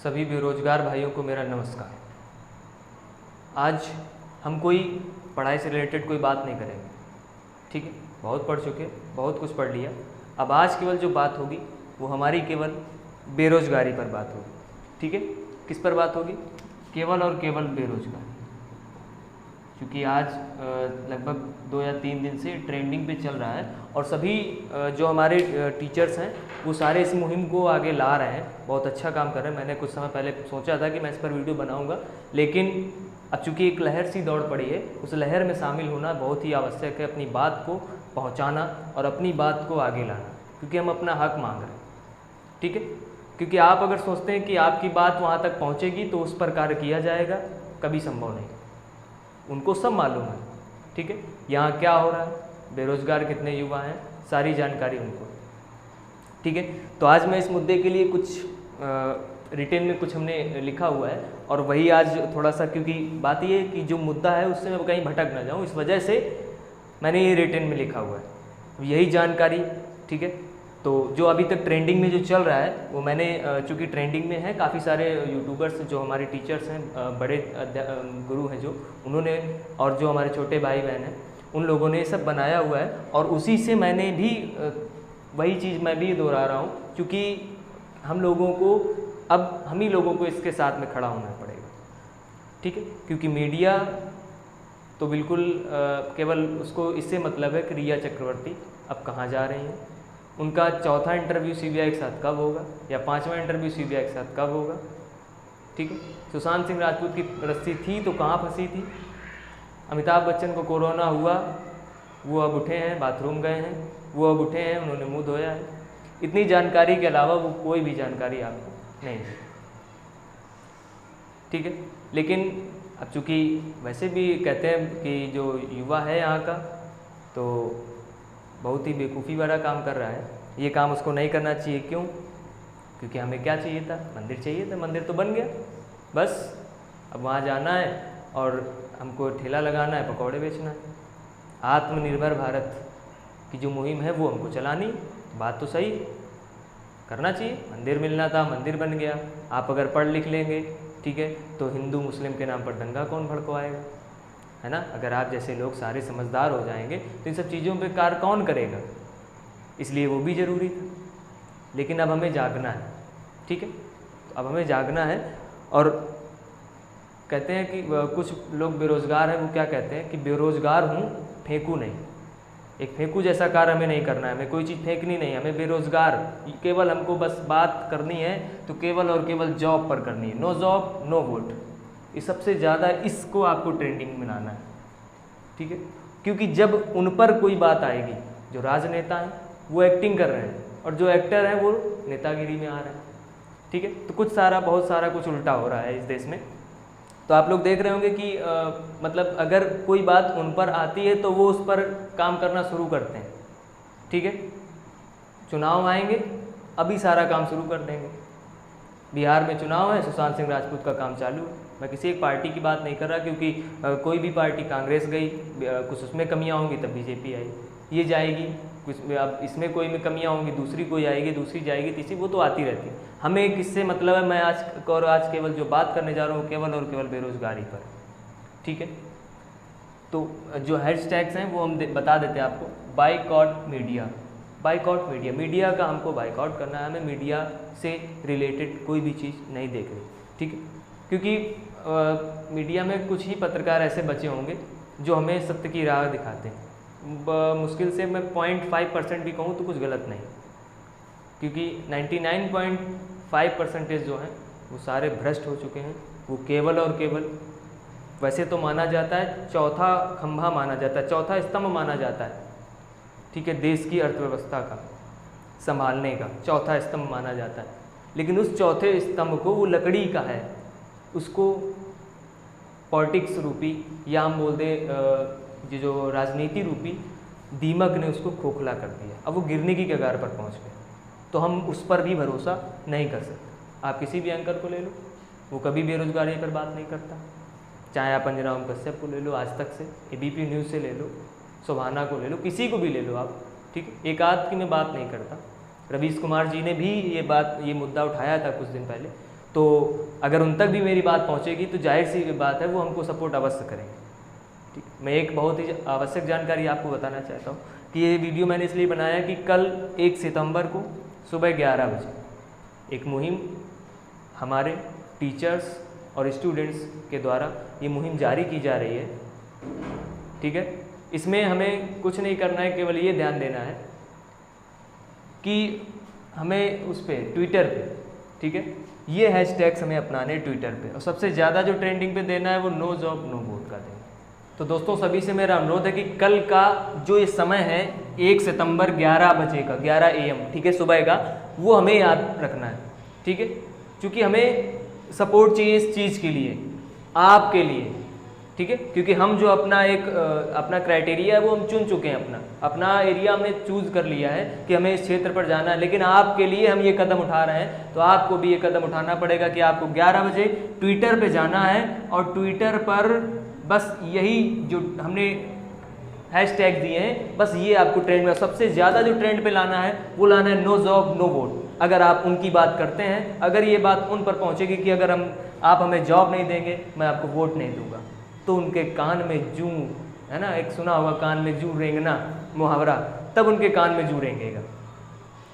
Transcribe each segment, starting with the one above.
सभी बेरोजगार भाइयों को मेरा नमस्कार। आज हम कोई पढ़ाई से रिलेटेड कोई बात नहीं करेंगे, ठीक है। बहुत पढ़ चुके, बहुत कुछ पढ़ लिया। अब आज केवल जो बात होगी वो हमारी केवल बेरोजगारी पर बात होगी, ठीक है। किस पर बात होगी? केवल और केवल बेरोजगारी। क्योंकि आज लगभग 2 या 3 दिन से ट्रेंडिंग पे चल रहा है और सभी जो हमारे टीचर्स हैं वो सारे इस मुहिम को आगे ला रहे हैं, बहुत अच्छा काम कर रहे हैं। मैंने कुछ समय पहले सोचा था कि मैं इस पर वीडियो बनाऊंगा, लेकिन अब चूँकि एक लहर सी दौड़ पड़ी है, उस लहर में शामिल होना बहुत ही आवश्यक है। अपनी बात को पहुँचाना और अपनी बात को आगे लाना, क्योंकि हम अपना हक मांग रहे हैं, ठीक है। क्योंकि आप अगर सोचते हैं कि आपकी बात वहाँ तक पहुँचेगी तो उस पर कार्य किया जाएगा, कभी संभव नहीं। उनको सब मालूम है, ठीक है, यहाँ क्या हो रहा है, बेरोजगार कितने युवा हैं, सारी जानकारी उनको, ठीक है। तो आज मैं इस मुद्दे के लिए कुछ रिटेन में कुछ हमने लिखा हुआ है और वही आज थोड़ा सा, क्योंकि बात ये है कि जो मुद्दा है उससे मैं कहीं भटक ना जाऊँ, इस वजह से मैंने ये रिटेन में लिखा हुआ है, यही जानकारी, ठीक है। तो जो अभी तक ट्रेंडिंग में जो चल रहा है वो मैंने, चूँकि ट्रेंडिंग में है, काफ़ी सारे यूट्यूबर्स जो हमारे टीचर्स हैं, बड़े गुरु हैं जो, उन्होंने, और जो हमारे छोटे भाई बहन हैं, उन लोगों ने ये सब बनाया हुआ है और उसी से मैंने भी वही चीज़ मैं भी दोहरा रहा हूँ, क्योंकि हम लोगों को अब हम ही लोगों को इसके साथ में खड़ा होना पड़ेगा, ठीक है। क्योंकि मीडिया तो बिल्कुल केवल उसको इससे मतलब है कि रिया चक्रवर्ती अब कहाँ जा रही हैं, उनका चौथा इंटरव्यू सीबीआई के साथ कब होगा या 5वां इंटरव्यू सीबीआई के साथ कब होगा, ठीक है। सुशांत सिंह राजपूत की रस्सी थी तो कहाँ फंसी थी? अमिताभ बच्चन को कोरोना हुआ, वो अब उठे हैं, बाथरूम गए हैं, वो अब उठे हैं, उन्होंने मुंह धोया है। इतनी जानकारी के अलावा वो कोई भी जानकारी आपको नहीं दी, ठीक है। लेकिन अब चूँकि वैसे भी कहते हैं कि जो युवा है यहाँ का तो बहुत ही बेवकूफ़ी वाला काम कर रहा है, ये काम उसको नहीं करना चाहिए। क्यों? क्योंकि हमें क्या चाहिए था? मंदिर चाहिए था, मंदिर तो बन गया, बस अब वहाँ जाना है और हमको ठेला लगाना है, पकौड़े बेचना है। आत्मनिर्भर भारत की जो मुहिम है वो हमको चलानी, बात तो सही, करना चाहिए। मंदिर मिलना था, मंदिर बन गया। आप अगर पढ़ लिख लेंगे, ठीक है, तो हिंदू मुस्लिम के नाम पर दंगा कौन भड़कवाएगा, है ना। अगर आप जैसे लोग सारे समझदार हो जाएंगे तो इन सब चीज़ों पे कार्य कौन करेगा, इसलिए वो भी ज़रूरी था। लेकिन अब हमें जागना है, ठीक है, तो अब हमें जागना है। और कहते हैं कि कुछ लोग बेरोज़गार हैं, वो क्या कहते हैं कि बेरोज़गार हूँ, फेंकू नहीं। एक फेंकू जैसा कार्य हमें नहीं करना है, हमें कोई चीज़ फेंकनी नहीं, हमें बेरोज़गार केवल हमको बस बात करनी है तो केवल और केवल जॉब पर करनी है। नो जॉब नो वोट, ये सबसे ज़्यादा, इसको आपको ट्रेंडिंग में लाना है, ठीक है। क्योंकि जब उन पर कोई बात आएगी, जो राजनेता हैं वो एक्टिंग कर रहे हैं और जो एक्टर हैं वो नेतागिरी में आ रहे हैं, ठीक है। तो बहुत सारा कुछ उल्टा हो रहा है इस देश में। तो आप लोग देख रहे होंगे कि मतलब अगर कोई बात उन पर आती है तो वो उस पर काम करना शुरू करते हैं, ठीक है। चुनाव आएंगे, अभी सारा काम शुरू कर देंगे। बिहार में चुनाव है, सुशांत सिंह राजपूत का काम चालू है। मैं किसी एक पार्टी की बात नहीं कर रहा, क्योंकि कोई भी पार्टी, कांग्रेस गई, कुछ उसमें कमियां होंगी तब बीजेपी आई, ये जाएगी, कुछ अब इसमें कोई में कमियां होंगी, दूसरी कोई आएगी, दूसरी जाएगी, तीसरी, वो तो आती रहती है। हमें किससे मतलब है? मैं आज केवल जो बात करने जा रहा हूँ केवल और केवल बेरोजगारी पर, ठीक है। तो जो हैशटैग्स हैं वो हम बता देते हैं आपको। Boycott media, boycott media, media का हमको बाइकआउट करना है, हमें मीडिया से रिलेटेड कोई भी चीज़ नहीं देख रही, ठीक है। क्योंकि मीडिया में कुछ ही पत्रकार ऐसे बचे होंगे जो हमें सत्य की राह दिखाते हैं। मुश्किल से मैं 0.5% भी कहूँ तो कुछ गलत नहीं, क्योंकि 99.5% जो हैं वो सारे भ्रष्ट हो चुके हैं। वो केवल और केवल, वैसे तो माना जाता है चौथा खंभा माना जाता है, चौथा स्तंभ माना जाता है, ठीक है, देश की अर्थव्यवस्था का संभालने का चौथा स्तंभ माना जाता है। लेकिन उस चौथे स्तंभ को वो लकड़ी का है, उसको पॉलिटिक्स रूपी, या हम बोल दें जो राजनीति रूपी दीमक ने उसको खोखला कर दिया। अब वो गिरने की कगार पर पहुंच गए, तो हम उस पर भी भरोसा नहीं कर सकते। आप किसी भी एंकर को ले लो, वो कभी बेरोजगारी पर बात नहीं करता। चाहे आप अंजनाराम कश्यप को ले लो, आज तक से, एबीपी न्यूज़ से ले लो, सुभाना को ले लो, किसी को भी ले लो आप, ठीक है, एक आध की मैं बात नहीं करता। रवीश कुमार जी ने भी ये मुद्दा उठाया था कुछ दिन पहले, तो अगर उन तक भी मेरी बात पहुंचेगी तो जाहिर सी बात है वो हमको सपोर्ट अवश्य करेंगे। ठीक, मैं एक बहुत ही आवश्यक जानकारी आपको बताना चाहता हूँ कि ये वीडियो मैंने इसलिए बनाया कि कल 1 सितंबर को सुबह 11 बजे एक मुहिम हमारे टीचर्स और स्टूडेंट्स के द्वारा ये मुहिम जारी की जा रही है। ठीक है, इसमें हमें कुछ नहीं करना है, केवल ये ध्यान देना है कि हमें उस पर ट्विटर पे, ठीक है, ये हैशटैग्स हमें अपनाने ट्विटर पे, और सबसे ज़्यादा जो ट्रेंडिंग पे देना है वो नो जॉब नो वोट का देना। तो दोस्तों सभी से मेरा अनुरोध है कि कल का जो ये समय है 1 सितंबर 11 बजे का, 11 AM, ठीक है, सुबह का, वो हमें याद रखना है। ठीक है, क्योंकि हमें सपोर्ट चाहिए इस चीज़ के लिए, आपके लिए। ठीक है, क्योंकि हम जो अपना क्राइटेरिया है वो हम चुन चुके हैं, अपना एरिया हमने चूज कर लिया है कि हमें इस क्षेत्र पर जाना है, लेकिन आपके लिए हम ये कदम उठा रहे हैं, तो आपको भी ये कदम उठाना पड़ेगा कि आपको 11 बजे ट्विटर पे जाना है और ट्विटर पर बस यही जो हमने हैशटैग दिए हैं, बस ये आपको ट्रेंड में, सबसे ज़्यादा जो ट्रेंड पे लाना है वो लाना है नो जॉब नो वोट। अगर आप उनकी बात करते हैं, अगर ये बात उन पर पहुँचेगी कि अगर आप हमें जॉब नहीं देंगे, मैं आपको वोट नहीं दूंगा, तो उनके कान में जूं, है ना, एक सुना होगा कान में जूं रेंगना मुहावरा, तब उनके कान में जूं रेंगेगा।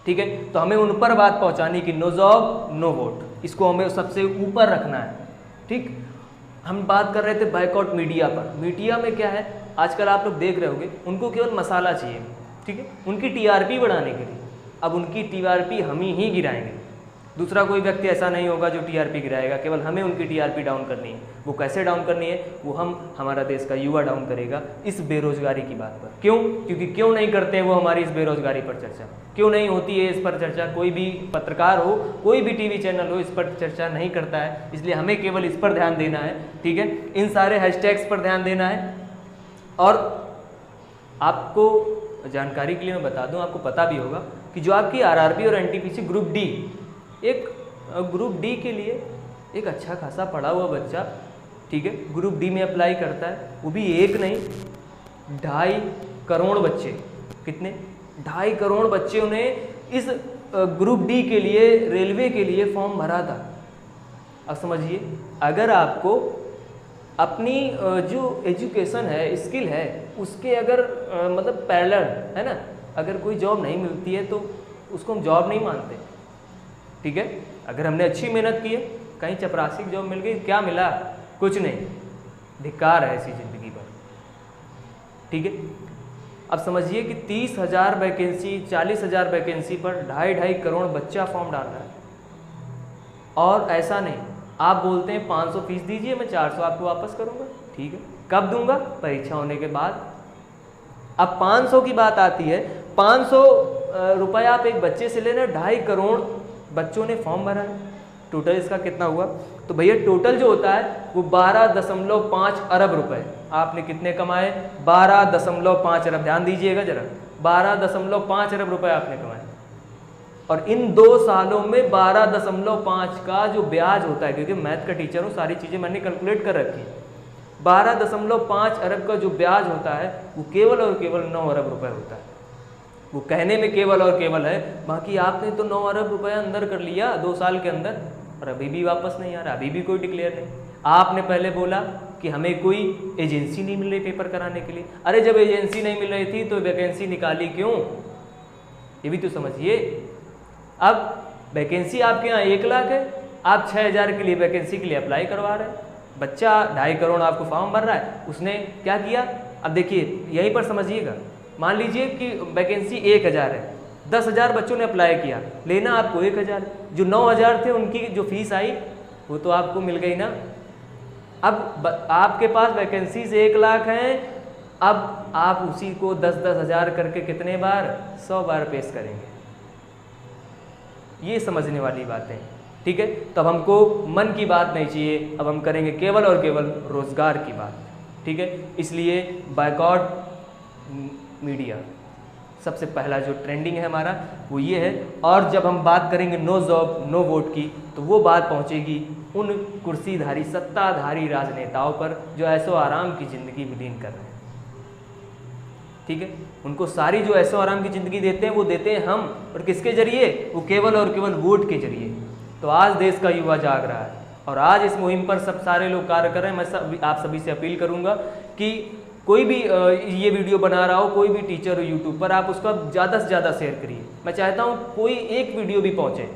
ठीक है, तो हमें उन पर बात पहुंचानी कि नो जॉब नो वोट, इसको हमें सबसे ऊपर रखना है। ठीक, हम बात कर रहे थे बायकॉट मीडिया पर। मीडिया में क्या है, आजकल आप लोग देख रहे होंगे, उनको केवल मसाला चाहिए, ठीक है, उनकी टीआरपी बढ़ाने के लिए। अब उनकी टीआरपी हम ही गिराएंगे, दूसरा कोई व्यक्ति ऐसा नहीं होगा जो टीआरपी गिराएगा, केवल हमें उनकी टीआरपी डाउन करनी है। वो कैसे डाउन करनी है, वो हमारा देश का युवा डाउन करेगा इस बेरोजगारी की बात पर। क्यों? क्योंकि क्यों नहीं करते हैं वो हमारी इस बेरोजगारी पर चर्चा, क्यों नहीं होती है इस पर चर्चा? कोई भी पत्रकार हो, कोई भी टीवी चैनल हो, इस पर चर्चा नहीं करता है, इसलिए हमें केवल इस पर ध्यान देना है। ठीक है, इन सारे हैशटैग्स पर ध्यान देना है। और आपको जानकारी के लिए मैं बता दूं, आपको पता भी होगा कि जो आपकी आरआरबी और एनटीपीसी ग्रुप डी, एक ग्रुप डी के लिए एक अच्छा खासा पढ़ा हुआ बच्चा, ठीक है, ग्रुप डी में अप्लाई करता है, वो भी एक नहीं 2.5 करोड़ बच्चे। कितने? 2.5 करोड़ बच्चों ने इस ग्रुप डी के लिए, रेलवे के लिए फॉर्म भरा था। अब समझिए, अगर आपको अपनी जो एजुकेशन है, स्किल है, उसके अगर मतलब पैरेलल है ना, अगर कोई जॉब नहीं मिलती है तो उसको हम जॉब नहीं मानते। ठीक है, अगर हमने अच्छी मेहनत की है, कहीं चपरासी जॉब मिल गई, क्या मिला? कुछ नहीं, धिक्कार है ऐसी जिंदगी पर। ठीक है, अब समझिए कि 30,000 वैकेंसी, 40,000 वैकेंसी पर 2.5 करोड़ बच्चा फॉर्म डाल रहा है। और ऐसा नहीं, आप बोलते हैं 500 फीस दीजिए, मैं 400 आपको वापस करूंगा। ठीक है, कब दूंगा? परीक्षा होने के बाद। अब 500 की बात आती है, 500 रुपया आप एक बच्चे से लेना, 2.5 करोड़ बच्चों ने फॉर्म भरा है, टोटल इसका कितना हुआ? तो भैया टोटल जो होता है वो 12.5 अरब रुपए। आपने कितने कमाए? 12.5 अरब। ध्यान दीजिएगा जरा, 12.5 अरब रुपए आपने कमाए। और इन 2 सालों में 12.5 का जो ब्याज होता है, क्योंकि मैथ का टीचर हूँ, सारी चीज़ें मैंने कैलकुलेट कर रखी है, 12.5 अरब का जो ब्याज होता है वो केवल और केवल 9 अरब रुपए होता है। वो कहने में केवल और केवल है, बाकी आपने तो 9 अरब रुपया अंदर कर लिया 2 साल के अंदर, और अभी भी वापस नहीं आ रहा, अभी भी कोई डिक्लेयर नहीं। आपने पहले बोला कि हमें कोई एजेंसी नहीं मिल रही पेपर कराने के लिए। अरे जब एजेंसी नहीं मिल रही थी तो वैकेंसी निकाली क्यों? ये भी तो समझिए। अब वैकेंसी आपके यहाँ 1 लाख है, आप 6,000 के लिए वैकेंसी के लिए अप्लाई करवा रहे हैं। बच्चा 2.5 करोड़ आपको फॉर्म भर रहा है, उसने क्या किया? अब देखिए यहीं पर समझिएगा, मान लीजिए कि वैकेंसी 1,000 है, 10,000 बच्चों ने अप्लाई किया, लेना आपको 1,000, जो 9,000 थे उनकी जो फीस आई वो तो आपको मिल गई ना। अब आपके पास वैकेंसी से 1 लाख हैं, अब आप उसी को 10-10 हज़ार करके कितने बार? 100 बार पेश करेंगे। ये समझने वाली बातें, ठीक है। तब हमको मन की बात नहीं चाहिए, अब हम करेंगे केवल और केवल रोजगार की बात, ठीक है। इसलिए बायकॉट मीडिया सबसे पहला जो ट्रेंडिंग है हमारा वो ये है। और जब हम बात करेंगे नो जॉब नो वोट की, तो वो बात पहुंचेगी उन कुर्सीधारी सत्ताधारी राजनेताओं पर जो ऐशो आराम की ज़िंदगी विलीन कर रहे हैं, ठीक है। उनको सारी जो ऐशो आराम की ज़िंदगी देते हैं वो देते हैं हम, और किसके जरिए? वो केवल और केवल वोट के जरिए। तो आज देश का युवा जाग रहा है और आज इस मुहिम पर सब सारे लोग कार्य कर रहे हैं। मैं आप सभी से अपील करूंगा कि कोई भी ये वीडियो बना रहा हो, कोई भी टीचर हो यूट्यूब पर, आप उसका ज़्यादा से ज़्यादा शेयर करिए। मैं चाहता हूँ कोई एक वीडियो भी पहुँचे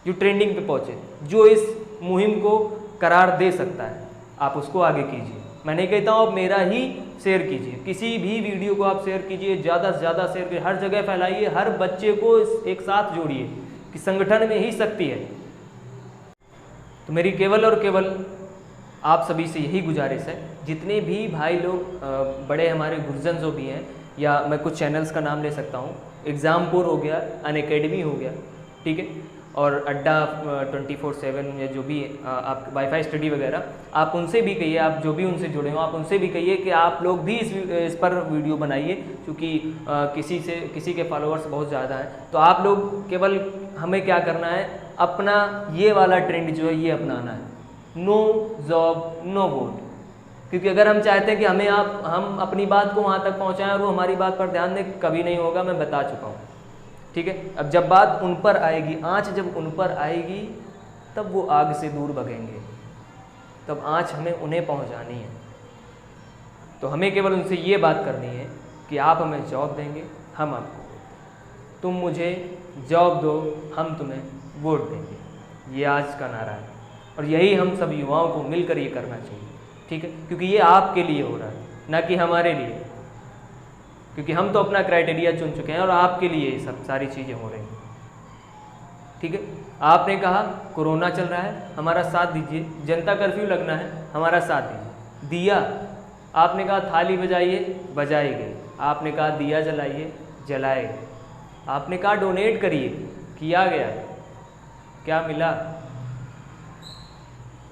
जो ट्रेंडिंग पे पहुँचे, जो इस मुहिम को करार दे सकता है, आप उसको आगे कीजिए। मैं नहीं कहता हूँ आप मेरा ही शेयर कीजिए, किसी भी वीडियो को आप शेयर कीजिए, ज़्यादा से ज़्यादा शेयर कीजिए, हर जगह फैलाइए, हर बच्चे को एक साथ जोड़िए कि संगठन में ही शक्ति है। तो मेरी केवल और केवल आप सभी से यही गुजारिश है, जितने भी भाई लोग बड़े हमारे गुरुजन जो भी हैं, या मैं कुछ चैनल्स का नाम ले सकता हूँ, एग्ज़ामपुर हो गया, अनअकैडमी हो गया, ठीक है, और अड्डा 24/7 या जो भी आप वाईफाई स्टडी वगैरह, आप उनसे भी कहिए, आप जो भी उनसे जुड़े हो आप उनसे भी कहिए कि आप लोग भी इस पर वीडियो बनाइए, क्योंकि किसी के फॉलोअर्स बहुत ज़्यादा हैं। तो आप लोग केवल हमें क्या करना है, अपना ये वाला ट्रेंड जो है ये अपनाना है, नो जॉब नो वोट। क्योंकि अगर हम चाहते हैं कि हम अपनी बात को वहाँ तक पहुँचाएं और वो हमारी बात पर ध्यान दें, कभी नहीं होगा, मैं बता चुका हूँ, ठीक है। अब जब बात उन पर आएगी, आँच जब उन पर आएगी, तब वो आग से दूर भगेंगे, तब आँच हमें उन्हें पहुँचानी है। तो हमें केवल उनसे ये बात करनी है कि आप हमें जॉब देंगे, हम आपको, तुम मुझे जॉब दो, हम तुम्हें वोट देंगे। ये आज का नारा है और यही हम सब युवाओं को मिलकर ये करना चाहिए, ठीक है, क्योंकि ये आपके लिए हो रहा है, ना कि हमारे लिए, क्योंकि हम तो अपना क्राइटेरिया चुन चुके हैं और आपके लिए ये सब सारी चीज़ें हो रही हैं, ठीक है। आपने कहा कोरोना चल रहा है, हमारा साथ दीजिए, जनता कर्फ्यू लगना है, हमारा साथ दीजिए, दिया आपने कहा थाली बजाइए, बजाई गई, आपने कहा दिया जलाइए, जलाए गए, आपने कहा डोनेट करिए, किया गया, क्या मिला?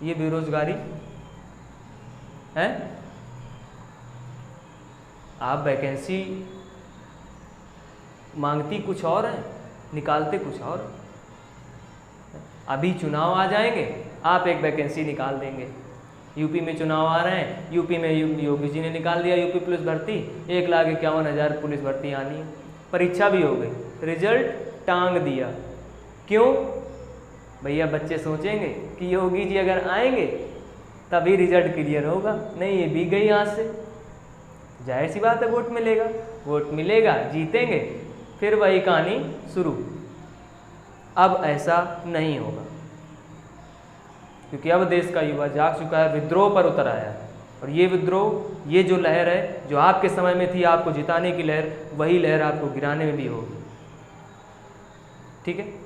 ये बेरोजगारी है। आप वैकेंसी मांगती कुछ और है, निकालते कुछ और। अभी चुनाव आ जाएंगे, आप एक वैकेंसी निकाल देंगे। यूपी में चुनाव आ रहे हैं, यूपी में योगी जी ने निकाल दिया यूपी पुलिस भर्ती, 1,51,000 पुलिस भर्ती आनी है, परीक्षा भी हो गई, रिजल्ट टांग दिया। क्यों? भैया बच्चे सोचेंगे कि योगी जी अगर आएंगे तभी रिजल्ट क्लियर होगा, नहीं ये भी गई हाथ से। जाहिर सी बात है वोट मिलेगा, वोट मिलेगा, जीतेंगे, फिर वही कहानी शुरू। अब ऐसा नहीं होगा, क्योंकि अब देश का युवा जाग चुका है, विद्रोह पर उतर आया है। और ये विद्रोह, ये जो लहर है जो आपके समय में थी आपको जिताने की लहर, वही लहर आपको गिराने में भी होगी, ठीक है।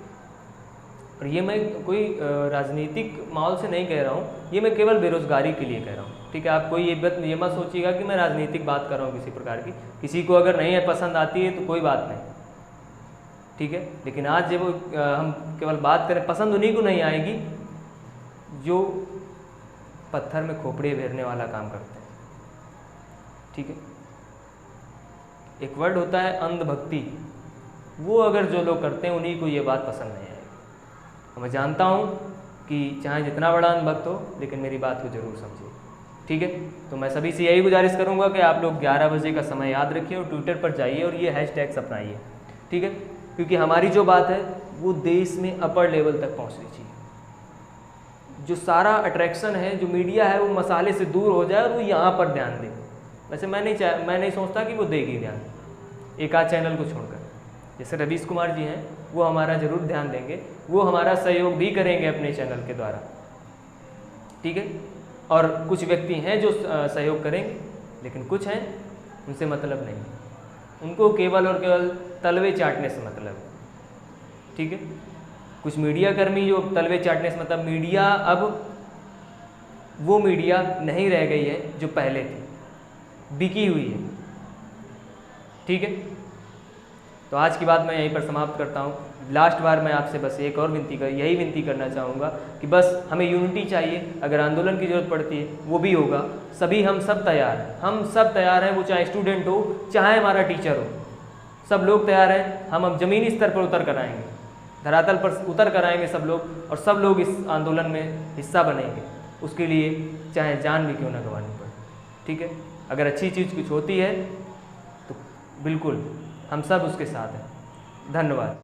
और ये मैं कोई राजनीतिक माहौल से नहीं कह रहा हूँ, ये मैं केवल बेरोजगारी के लिए कह रहा हूँ, ठीक है। आप कोई ये मत सोचिएगा कि मैं राजनीतिक बात कर रहा हूँ किसी प्रकार की, किसी को अगर नहीं है पसंद आती है तो कोई बात नहीं, ठीक है। लेकिन आज जब हम केवल बात करें, पसंद उन्हीं को नहीं आएगी जो पत्थर में खोपड़ी फेरने वाला काम करते हैं, ठीक है। एक वर्ड होता है अंधभक्ति, वो अगर जो लोग करते हैं उन्हीं को ये बात पसंद नहीं आएगी। मैं जानता हूँ कि चाहे जितना बड़ा अनुभक्त हो, लेकिन मेरी बात को जरूर समझिए, ठीक है। तो मैं सभी से यही गुजारिश करूँगा कि आप लोग 11 बजे का समय याद रखिए और ट्विटर पर जाइए और ये हैशटैग्स अपनाइए, ठीक है, क्योंकि हमारी जो बात है वो देश में अपर लेवल तक पहुँचनी चाहिए। जो सारा अट्रैक्शन है, जो मीडिया है, वो मसाले से दूर हो जाए और वो यहाँ पर ध्यान दे। वैसे मैं नहीं सोचता कि वो देगी ध्यान, एक आध चैनल को छोड़कर। जैसे रवीश कुमार जी हैं, वो हमारा जरूर ध्यान देंगे, वो हमारा सहयोग भी करेंगे अपने चैनल के द्वारा, ठीक है। और कुछ व्यक्ति हैं जो सहयोग करेंगे, लेकिन कुछ हैं उनसे मतलब नहीं, उनको केवल और केवल तलवे चाटने से मतलब है, ठीक है। कुछ मीडिया कर्मी जो तलवे चाटने से मतलब, मीडिया अब वो मीडिया नहीं रह गई है जो पहले थी, बिकी हुई है, ठीक है। तो आज की बात मैं यहीं पर समाप्त करता हूँ। लास्ट बार मैं आपसे बस एक और यही विनती करना चाहूँगा कि बस हमें यूनिटी चाहिए। अगर आंदोलन की ज़रूरत पड़ती है वो भी होगा, हम सब तैयार हैं, हम सब तैयार हैं, वो चाहे स्टूडेंट हो चाहे हमारा टीचर हो, सब लोग तैयार हैं। हम अब ज़मीनी स्तर पर उतर कर आएंगे, धरातल पर उतर कर आएंगे सब लोग, और सब लोग इस आंदोलन में हिस्सा बनेंगे। उसके लिए चाहे जान भी क्यों ना गंवानी पड़े, ठीक है। अगर अच्छी चीज़ कुछ होती है तो बिल्कुल हम सब उसके साथ हैं। धन्यवाद।